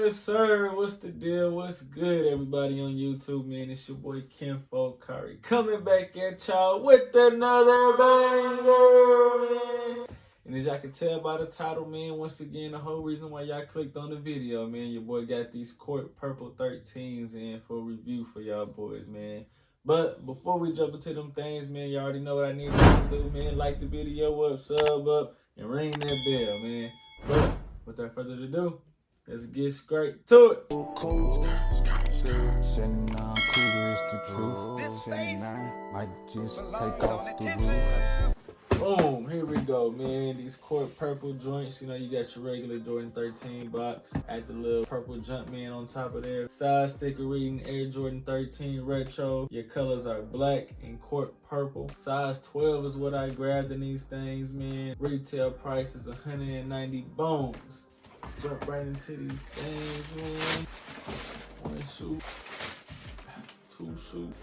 Yes, sir. What's the deal? What's good, everybody on YouTube, man? It's your boy KinfolkKari coming back at y'all with another banger, man. And as y'all can tell by the title, man, once again, the whole reason why y'all clicked on the video, man, your boy got these court purple 13s in for review for y'all boys, man. But before we jump into them things, man, you already know what I need to do, man. Like the video up, sub up, and ring that bell, man. But without further ado, let's get straight to it. Cool. 79 Cougar is the truth. 79 might just take off the roof. Boom, here we go, man. These court purple joints, you know, you got your regular Jordan 13 box. Add the little purple Jumpman on top of there. Size sticker reading Air Jordan 13 Retro. Your colors are black and court purple. Size 12 is what I grabbed in these things, man. Retail price is 190 bones. Jump right into these things, man. One shoe, two shoe.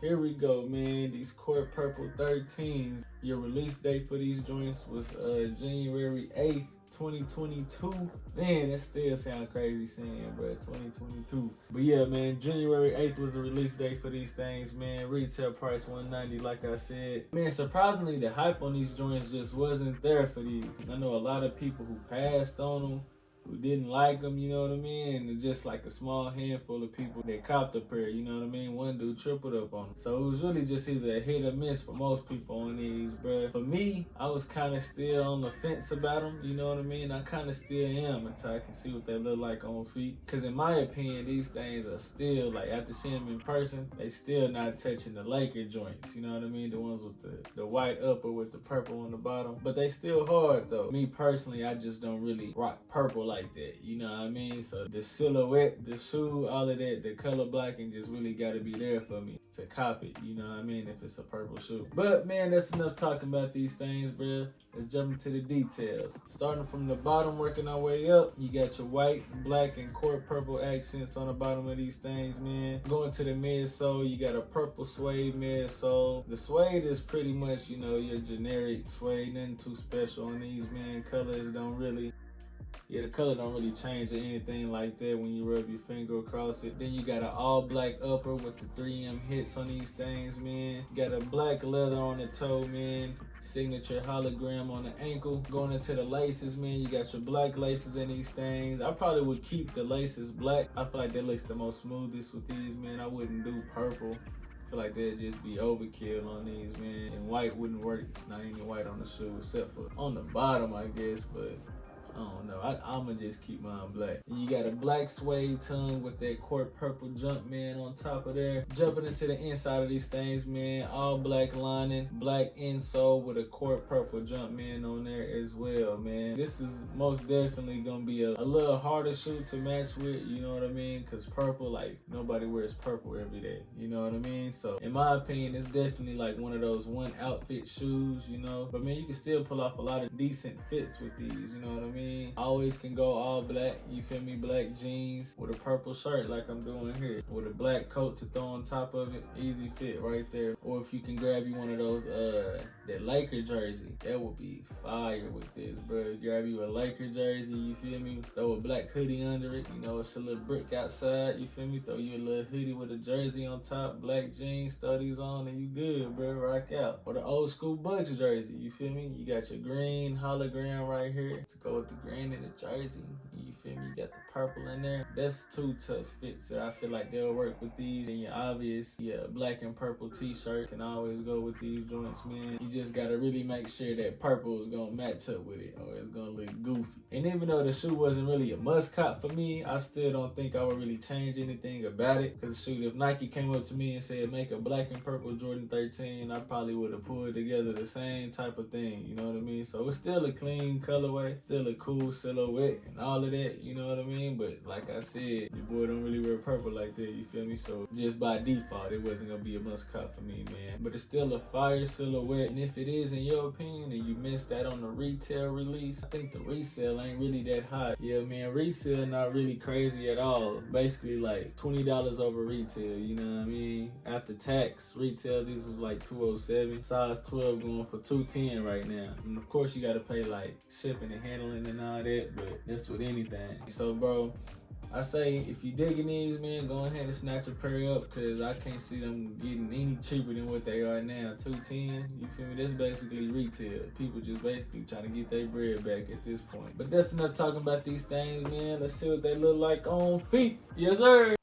Here we go, man. These court purple 13s. Your release date for these joints was January 8th, 2022. Man, that still sound crazy saying, bro, 2022. But yeah, man, January 8th was the release date for these things, man. Retail price $190, like I said. Man, surprisingly, the hype on these joints just wasn't there for these. I know a lot of people who passed on them, who didn't like them, you know what I mean? And just like a small handful of people that copped a pair, you know what I mean? One dude tripled up on them. So it was really just either a hit or miss for most people on these, bruh. For me, I was kind of still on the fence about them, you know what I mean? I kind of still am until I can see what they look like on feet. Because in my opinion, these things are still, like, after seeing them in person, they still not touching the Laker joints, you know what I mean? The ones with the white upper with the purple on the bottom. But they still hard, though. Me personally, I just don't really rock purple like that, you know what I mean? So the silhouette, the shoe, all of that, the color blocking just really got to be there for me to cop it, you know what I mean, if it's a purple shoe. But man, that's enough talking about these things, bro. Let's jump into the details. Starting from the bottom, working our way up, you got your white, black, and court purple accents on the bottom of these things, man. Going to the midsole, you got a purple suede midsole. The suede is pretty much, you know, your generic suede, nothing too special on these, man. Colors don't really, yeah, the color don't really change or anything like that when you rub your finger across it. Then you got an all black upper with the 3M hits on these things, man. Got a black leather on the toe, man. Signature hologram on the ankle. Going into the laces, man, you got your black laces in these things. I probably would keep the laces black. I feel like that looks the most smoothest with these, man. I wouldn't do purple. I feel like that'd just be overkill on these, man. And white wouldn't work. It's not any white on the shoe except for on the bottom, I guess, but I don't know. I'ma just keep mine black. And you got a black suede tongue with that court purple Jumpman on top of there. Jumping into the inside of these things, man. All black lining, black insole with a court purple Jumpman on there as well, man. This is most definitely gonna be a little harder shoe to match with, you know what I mean? Cause purple, like, nobody wears purple every day, you know what I mean? So in my opinion, it's definitely like one of those one outfit shoes, you know? But man, you can still pull off a lot of decent fits with these, you know what I mean? Always can go all black, you feel me? Black jeans with a purple shirt like I'm doing here. With a black coat to throw on top of it, easy fit right there. Or if you can grab you one of those, that Laker jersey, that would be fire with this, bro. Grab you a Laker jersey, you feel me? Throw a black hoodie under it, you know, it's a little brick outside, you feel me? Throw you a little hoodie with a jersey on top, black jeans, throw these on and you good, bro, rock out. Or the old school Bucks jersey, you feel me? You got your green hologram right here to go with the green in the jersey, you feel me? You got the purple in there. That's two tough fits that I feel like they'll work with these. And your obvious, yeah, black and purple t-shirt can always go with these joints, man. You just gotta really make sure that purple is gonna match up with it or it's gonna look goofy. And even though the shoe wasn't really a must cop for me, I still don't think I would really change anything about it. Cause shoot, if Nike came up to me and said make a black and purple Jordan 13, I probably would have pulled together the same type of thing, you know what I mean? So it's still a clean colorway, still a cool silhouette and all of that, you know what I mean? But like I said, your boy don't really wear purple like that, you feel me? So just by default, it wasn't gonna be a must cop for me, man. But it's still a fire silhouette, and if it is in your opinion and you missed that on the retail release, think the resale ain't really that high. Yeah, man, resale not really crazy at all. Basically like $20 over retail, you know what I mean? After tax, retail, this is like $207. Size 12 going for $210 right now. And of course you gotta pay like shipping and handling and all that, but that's with anything. So bro, I say if you digging these, man, go ahead and snatch a pair up, cause I can't see them getting any cheaper than what they are now. $210, you feel me? That's basically retail. People just basically trying to get their bread back at this point. But that's enough talking about these things, man. Let's see what they look like on feet. Yes, sir.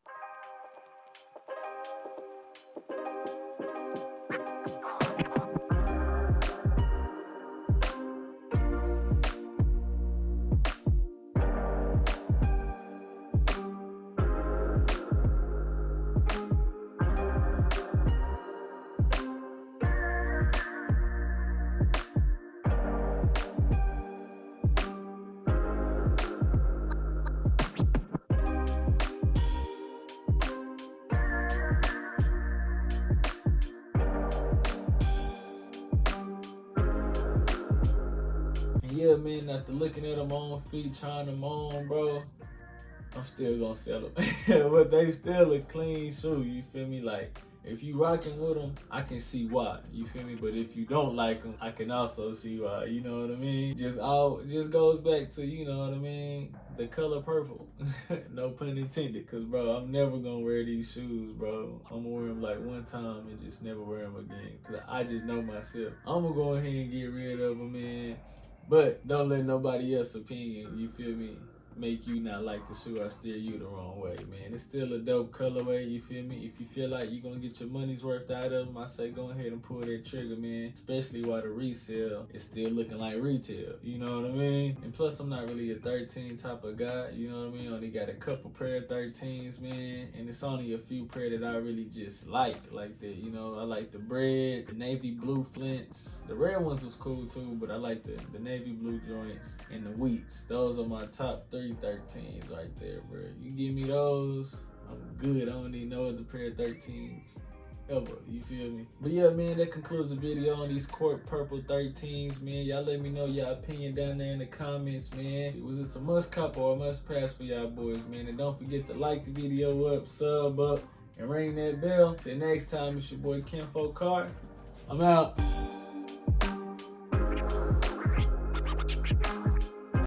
Yeah, man, after looking at them on feet, trying them on, bro, I'm still gonna sell them. But they still a clean shoe, you feel me? Like, if you rocking with them, I can see why, you feel me? But if you don't like them, I can also see why, you know what I mean? Just goes back to, you know what I mean, the color purple. No pun intended, cause bro, I'm never gonna wear these shoes, bro. I'm gonna wear them like one time and just never wear them again, cause I just know myself. I'm gonna go ahead and get rid of them, man. But don't let nobody else's opinion, you feel me, make you not like the shoe or steer you the wrong way, man. It's still a dope colorway, you feel me? If you feel like you're gonna get your money's worth out of them, I say go ahead and pull that trigger, man. Especially while the resale is still looking like retail, you know what I mean? And plus, I'm not really a 13 type of guy, you know what I mean? Only got a couple pair of 13s, man. And it's only a few pair that I really just like that, you know? I like the bread, the navy blue flints. The red ones was cool too, but I like the navy blue joints and the wheats. Those are my top 3 13s right there, bro. You give me those, I'm good. I don't need no other pair of 13s ever, you feel me? But yeah, man, that concludes the video on these court purple 13s, man. Y'all let me know your opinion down there in the comments, man. Was this a must cop or a must pass for y'all boys, man? And don't forget to like the video up, sub up, and ring that bell. Till next time, it's your boy KinfolkKari. I'm out.